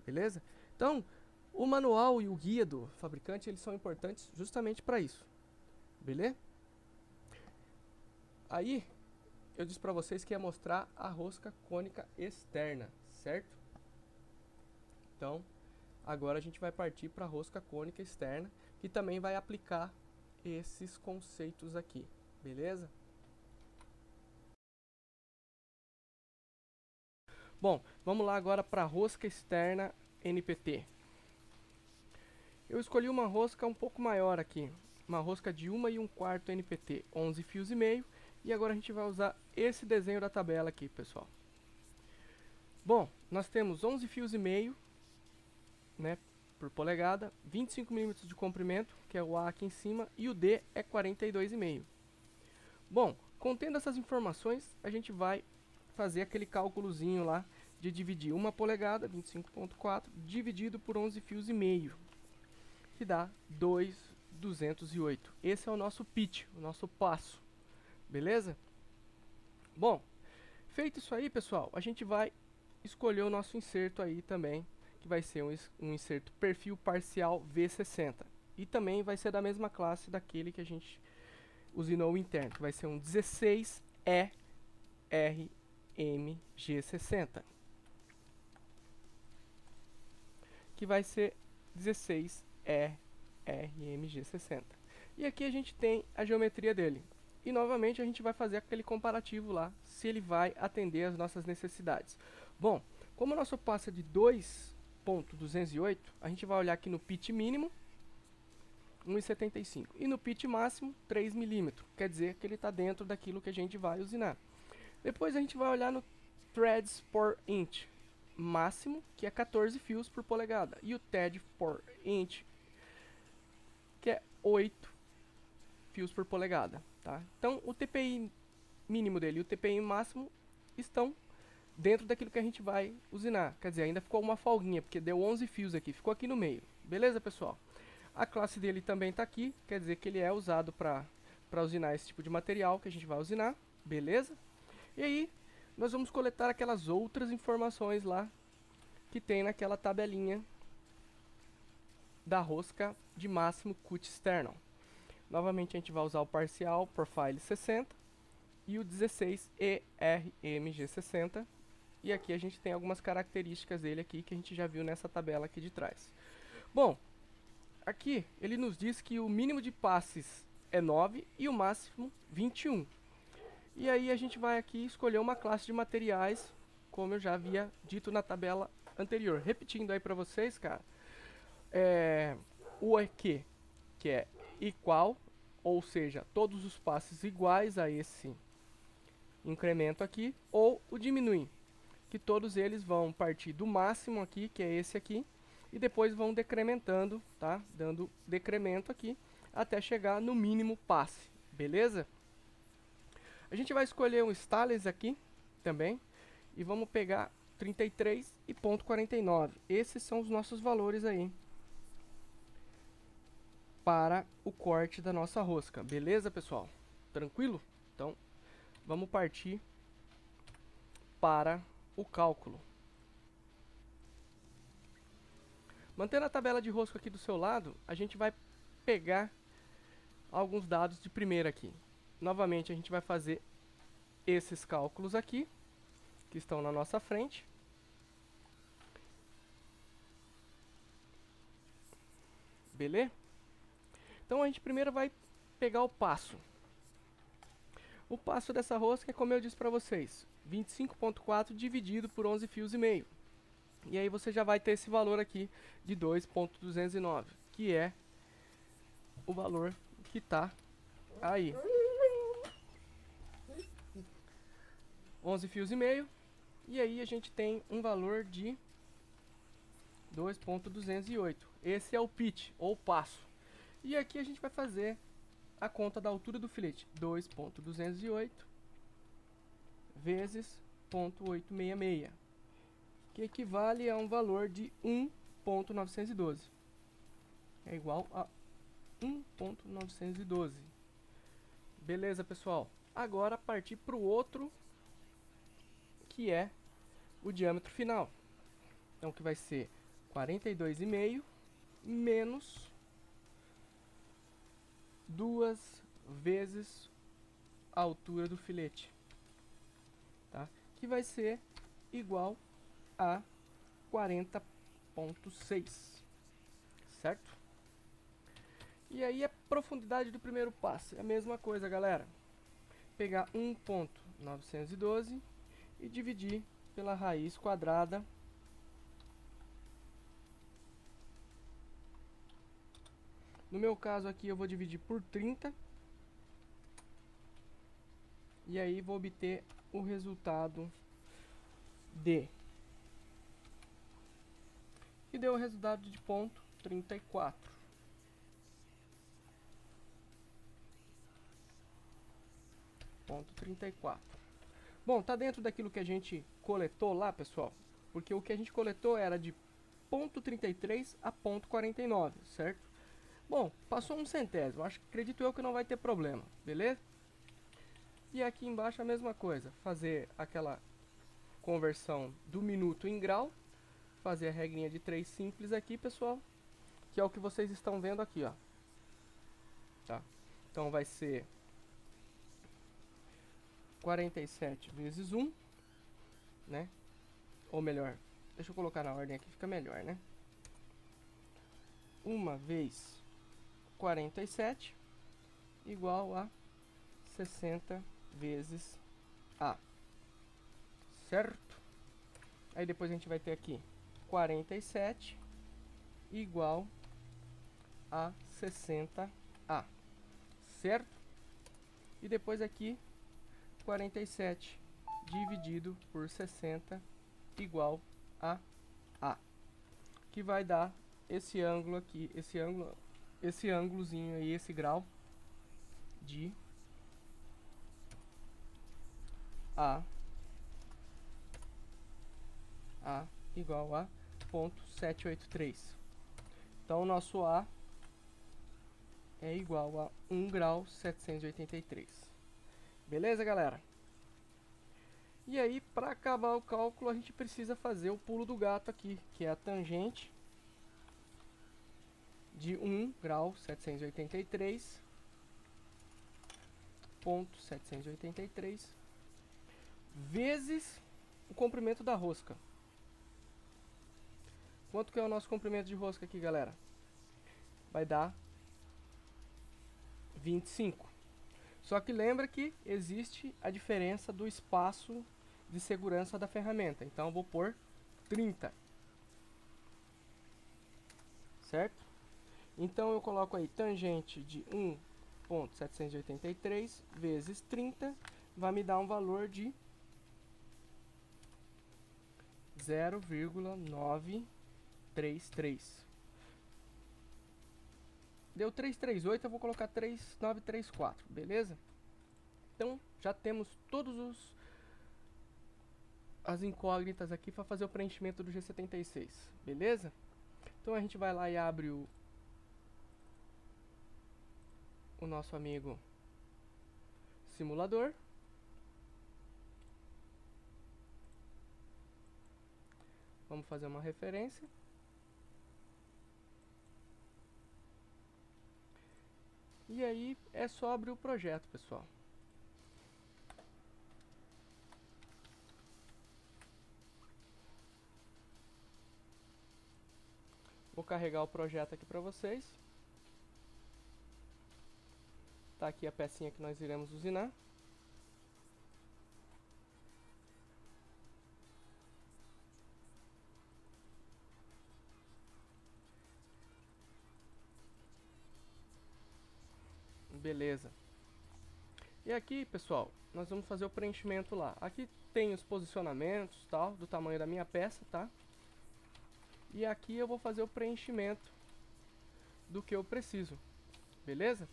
Beleza? Então, o manual e o guia do fabricante, eles são importantes justamente para isso. Beleza? Aí, eu disse para vocês que ia mostrar a rosca cônica externa, certo? Então, agora a gente vai partir para a rosca cônica externa, que também vai aplicar esses conceitos aqui, beleza? Bom, vamos lá agora para a rosca externa NPT. Eu escolhi uma rosca um pouco maior aqui, uma rosca de 1 1/4 NPT, 11 fios e meio, e agora a gente vai usar esse desenho da tabela aqui, pessoal. Bom, nós temos 11 fios e meio, né, por polegada, 25 mm de comprimento, que é o A aqui em cima, e o D é 42,5. Bom, contendo essas informações, a gente vai fazer aquele cálculozinho lá de dividir uma polegada, 25,4, dividido por 11 fios e meio, que dá 2,208. Esse é o nosso pitch, o nosso passo, beleza? Bom, feito isso aí, pessoal, a gente vai escolher o nosso inserto aí também, que vai ser um inserto perfil parcial V60. E também vai ser da mesma classe daquele que a gente usinou interno, que vai ser um 16ERMG60. Que vai ser 16ERMG60. E aqui a gente tem a geometria dele. E novamente a gente vai fazer aquele comparativo lá, se ele vai atender às nossas necessidades. Bom, como o nosso passo é de 2,208, a gente vai olhar aqui no pitch mínimo, 1,75. E no pitch máximo, 3 mm. Quer dizer que ele está dentro daquilo que a gente vai usinar. Depois a gente vai olhar no threads per inch máximo, que é 14 fios por polegada. E o TED per inch, que é 8 fios por polegada. Tá? Então, o TPI mínimo dele e o TPI máximo estão dentro daquilo que a gente vai usinar. Quer dizer, ainda ficou uma folguinha, porque deu 11 fios aqui. Ficou aqui no meio. Beleza, pessoal? A classe dele também está aqui. Quer dizer que ele é usado para usinar esse tipo de material que a gente vai usinar. Beleza? E aí, nós vamos coletar aquelas outras informações lá que tem naquela tabelinha da rosca de máximo cut external. Novamente a gente vai usar o parcial Profile 60 e o 16ERMG60. E aqui a gente tem algumas características dele aqui que a gente já viu nessa tabela aqui de trás. Bom, aqui ele nos diz que o mínimo de passes é 9 e o máximo 21. E aí a gente vai aqui escolher uma classe de materiais, como eu já havia dito na tabela anterior. Repetindo aí para vocês, cara, o EQ, que é igual, ou seja, todos os passes iguais a esse incremento aqui, ou o diminui, que todos eles vão partir do máximo aqui, que é esse aqui, e depois vão decrementando, tá? Dando decremento aqui, até chegar no mínimo passe, beleza? A gente vai escolher um Stallings aqui também, e vamos pegar 33 e ponto 49. Esses são os nossos valores aí para o corte da nossa rosca, beleza, pessoal? Tranquilo? Então, vamos partir para o cálculo. Mantendo a tabela de rosca aqui do seu lado, a gente vai pegar alguns dados de primeira aqui. Novamente, a gente vai fazer esses cálculos aqui, que estão na nossa frente. Beleza? Então a gente primeiro vai pegar o passo. O passo dessa rosca é, como eu disse para vocês, 25,4 dividido por 11 fios e meio. E aí você já vai ter esse valor aqui de 2,209, que é o valor que está aí. 11 fios e meio. E aí a gente tem um valor de 2.208. Esse é o pitch, ou passo. E aqui a gente vai fazer a conta da altura do filete. 2.208 vezes 0.866, que equivale a um valor de 1.912. É igual a 1.912. Beleza, pessoal? Agora partir para o outro, que é o diâmetro final. Então, que vai ser 42,5 menos 2 vezes a altura do filete, tá? Que vai ser igual a 40,6, certo? E aí a profundidade do primeiro passo é a mesma coisa, galera. Pegar 1.912 e dividir pela raiz quadrada no meu caso aqui eu vou dividir por 30 e aí vou obter o resultado de que deu o resultado de ponto 34. Ponto 34. Bom, tá dentro daquilo que a gente coletou lá, pessoal, porque o que a gente coletou era de ponto 33 a ponto 49, certo? Bom, passou um centésimo, acredito eu que não vai ter problema, beleza? E aqui embaixo a mesma coisa, fazer aquela conversão do minuto em grau, fazer a regrinha de 3 simples aqui, pessoal, que é o que vocês estão vendo aqui, ó. Tá? Então vai ser 47 vezes 1, né? Ou melhor, deixa eu colocar na ordem aqui, fica melhor, né? 1 vezes 47 igual a 60 vezes A, certo? Aí depois a gente vai ter aqui 47 igual a 60A, certo? E depois aqui 47 dividido por 60 igual a A, que vai dar esse ângulo aqui, esse ângulozinho aí, esse grau de A igual a 0.783. Então o nosso A é igual a 1 grau 783. Beleza, galera? E aí, para acabar o cálculo, a gente precisa fazer o pulo do gato aqui, que é a tangente de 1 grau 783, ponto 783, vezes o comprimento da rosca. Quanto que é o nosso comprimento de rosca aqui, galera? Vai dar 25. Só que lembra que existe a diferença do espaço de segurança da ferramenta. Então eu vou pôr 30. Certo? Então eu coloco aí tangente de 1.783 vezes 30 vai me dar um valor de 0,933. Deu 338, eu vou colocar 3934, beleza? Então já temos todos as incógnitas aqui para fazer o preenchimento do G76, beleza? Então a gente vai lá e abre o nosso amigo simulador. Vamos fazer uma referência. E aí é só abrir o projeto, pessoal. Vou carregar o projeto aqui para vocês. Tá aqui a pecinha que nós iremos usinar. Beleza. E aqui, pessoal, nós vamos fazer o preenchimento lá. Aqui tem os posicionamentos, tal, do tamanho da minha peça, tá? E aqui eu vou fazer o preenchimento do que eu preciso, beleza?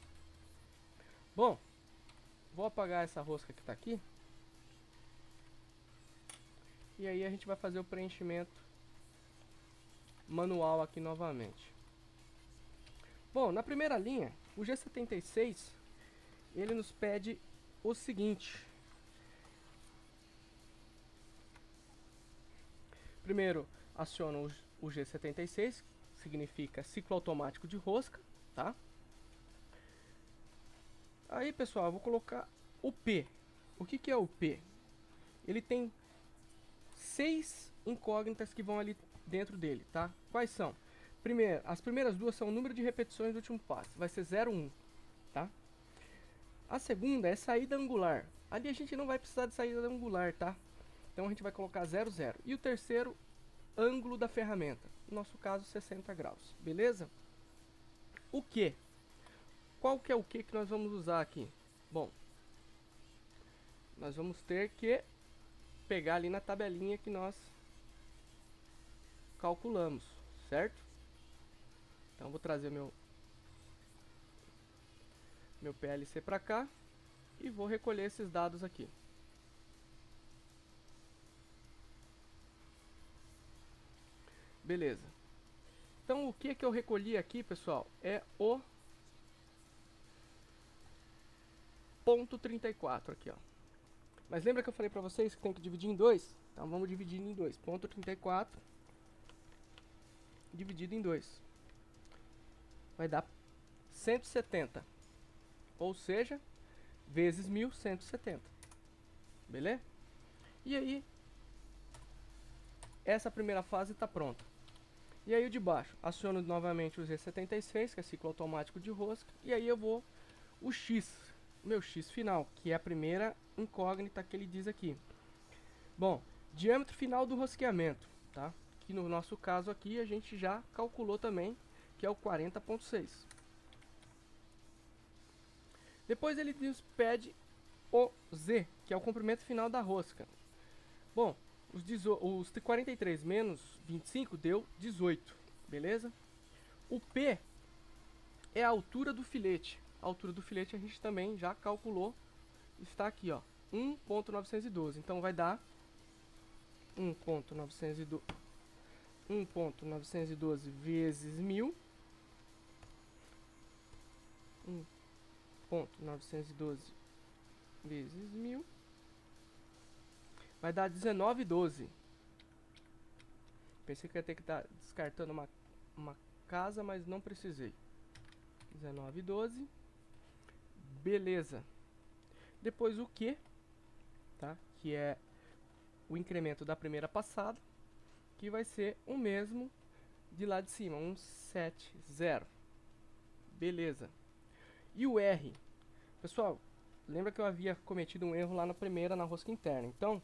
Bom, vou apagar essa rosca que tá aqui. E aí a gente vai fazer o preenchimento manual aqui novamente. Bom, na primeira linha, o G76, ele nos pede o seguinte. Primeiro, aciono o G76, significa ciclo automático de rosca, tá? Aí, pessoal, eu vou colocar o P. O que que é o P? Ele tem 6 incógnitas que vão ali dentro dele, tá? Quais são? Primeiro, as primeiras duas são o número de repetições do último passo, vai ser 0, 1, tá? A segunda é saída angular. Ali a gente não vai precisar de saída angular, tá? Então a gente vai colocar 0, 0. E o terceiro, ângulo da ferramenta. No nosso caso, 60 graus. Beleza? O que? Qual que é o que nós vamos usar aqui? Bom, nós vamos ter que pegar ali na tabelinha que nós calculamos, certo? Então vou trazer meu PLC para cá e vou recolher esses dados aqui. Beleza. Então o que que eu recolhi aqui, pessoal, é o ponto 34 aqui, ó. Mas lembra que eu falei para vocês que tem que dividir em 2? Então vamos dividir em 2. Ponto 34 dividido em 2 vai dar 170. Ou seja, vezes 1170. Beleza? E aí, essa primeira fase está pronta. E aí o de baixo, aciono novamente o Z76, que é ciclo automático de rosca. E aí eu vou o X, meu X final, que é a primeira incógnita que ele diz aqui. Bom, diâmetro final do rosqueamento, tá? Que no nosso caso aqui a gente já calculou também, que é o 40.6. Depois ele nos pede o Z, que é o comprimento final da rosca. Bom, os 43 menos 25 deu 18, beleza? O P é a altura do filete. A altura do filete a gente também já calculou, está aqui, ó, 1.912. Então vai dar 1.912 vezes 1000. 1.912 vezes 1000 vai dar 19,12. Pensei que ia ter que estar descartando uma casa, mas não precisei. 19,12. Beleza. Depois o que, tá? Que é o incremento da primeira passada, que vai ser o mesmo de lá de cima, 170. Beleza. E o R? Pessoal, lembra que eu havia cometido um erro lá na primeira, na rosca interna. Então,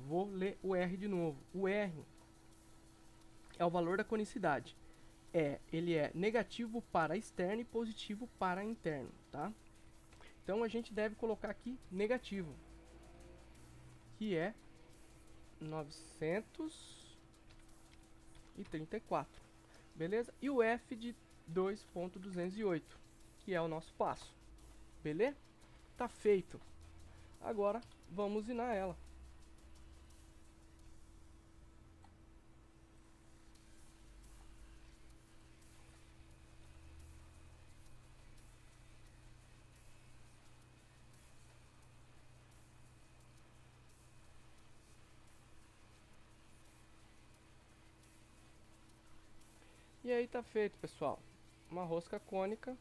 vou ler o R de novo. O R é o valor da conicidade. Ele é negativo para externo e positivo para interno, tá? Então, a gente deve colocar aqui negativo, que é 934. Beleza? E o F de 2.208, que é o nosso passo. Beleza? Tá feito. Agora vamos usinar ela. E aí tá feito, pessoal. Uma rosca cônica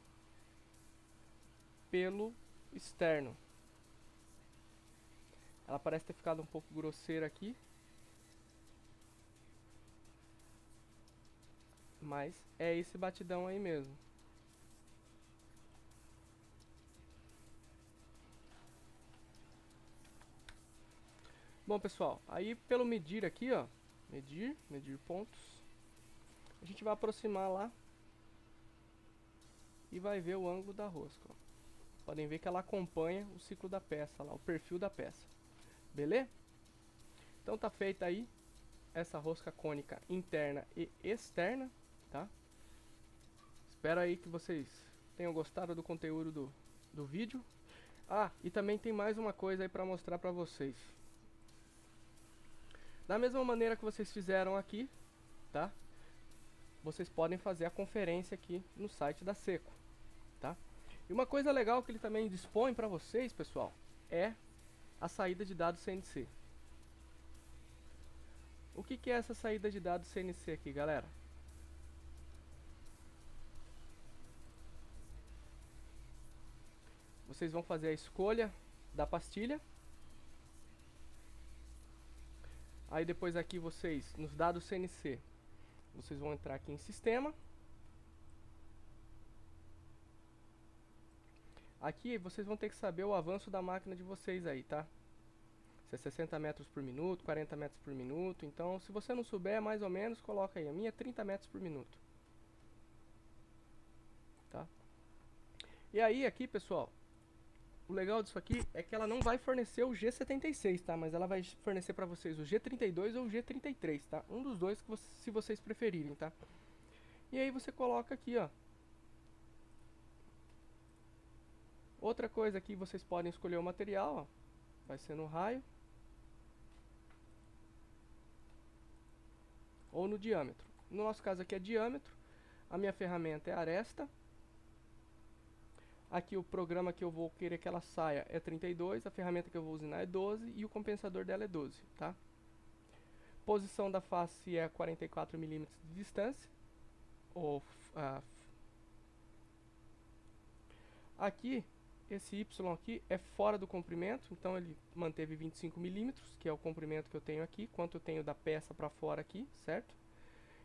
pelo externo. Ela parece ter ficado um pouco grosseira aqui, mas é esse batidão aí mesmo. Bom, pessoal, aí pelo medir aqui, ó, medir pontos, a gente vai aproximar lá e vai ver o ângulo da rosca, ó. Podem ver que ela acompanha o ciclo da peça lá, o perfil da peça. Beleza? Então tá feita aí essa rosca cônica interna e externa, tá? Espero aí que vocês tenham gostado do conteúdo do vídeo. Ah, e também tem mais uma coisa aí pra mostrar pra vocês. Da mesma maneira que vocês fizeram aqui, tá? Vocês podem fazer a conferência aqui no site da Seco, tá? E uma coisa legal que ele também dispõe para vocês, pessoal, é a saída de dados CNC. O que é essa saída de dados CNC aqui, galera? Vocês vão fazer a escolha da pastilha. Aí depois aqui vocês, nos dados CNC, vocês vão entrar aqui em sistema. Aqui vocês vão ter que saber o avanço da máquina de vocês aí, tá? Se é 60 metros por minuto, 40 metros por minuto. Então, se você não souber, mais ou menos, coloca aí. A minha é 30 metros por minuto. Tá? E aí, aqui, pessoal, o legal disso aqui é que ela não vai fornecer o G76, tá? Mas ela vai fornecer para vocês o G32 ou o G33, tá? Um dos dois, que se vocês preferirem, tá? E aí você coloca aqui, ó. Outra coisa aqui, vocês podem escolher o material, ó. Vai ser no raio ou no diâmetro. No nosso caso aqui é diâmetro. A minha ferramenta é aresta. Aqui o programa que eu vou querer que ela saia é 32, a ferramenta que eu vou usar é 12 e o compensador dela é 12, tá? Posição da face é 44 mm de distância. Aqui, esse Y aqui é fora do comprimento, então ele manteve 25 mm, que é o comprimento que eu tenho aqui, quanto eu tenho da peça para fora aqui, certo?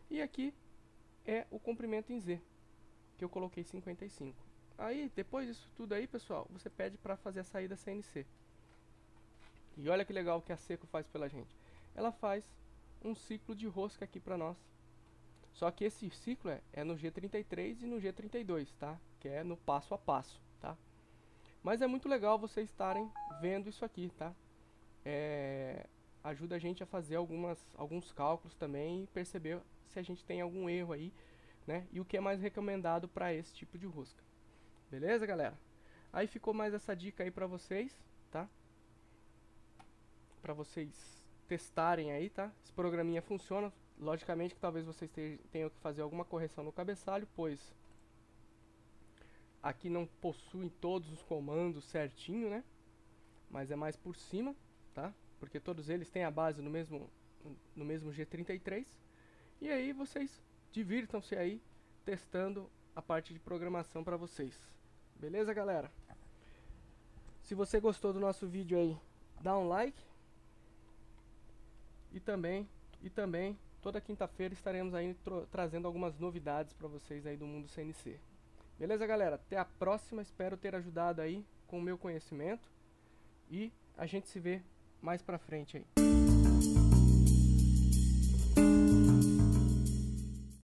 E aqui é o comprimento em Z, que eu coloquei 55. Aí, depois disso tudo aí, pessoal, você pede para fazer a saída CNC. E olha que legal que a Seco faz pela gente. Ela faz um ciclo de rosca aqui para nós. Só que esse ciclo é no G33 e no G32, tá? Que é no passo a passo, tá? Mas é muito legal vocês estarem vendo isso aqui, tá? Ajuda a gente a fazer alguns cálculos também e perceber se a gente tem algum erro aí, né? E o que é mais recomendado para esse tipo de rosca. Beleza, galera? Aí ficou mais essa dica aí pra vocês, tá? Pra vocês testarem aí, tá? Esse programinha funciona. Logicamente que talvez vocês tenham que fazer alguma correção no cabeçalho, pois aqui não possuem todos os comandos certinho, né? Mas é mais por cima, tá? Porque todos eles têm a base no mesmo G33. E aí vocês divirtam-se aí testando a parte de programação pra vocês. Beleza, galera? Se você gostou do nosso vídeo aí, dá um like. E também toda quinta-feira estaremos aí trazendo algumas novidades para vocês aí do mundo CNC. Beleza, galera? Até a próxima. Espero ter ajudado aí com o meu conhecimento. E a gente se vê mais pra frente aí.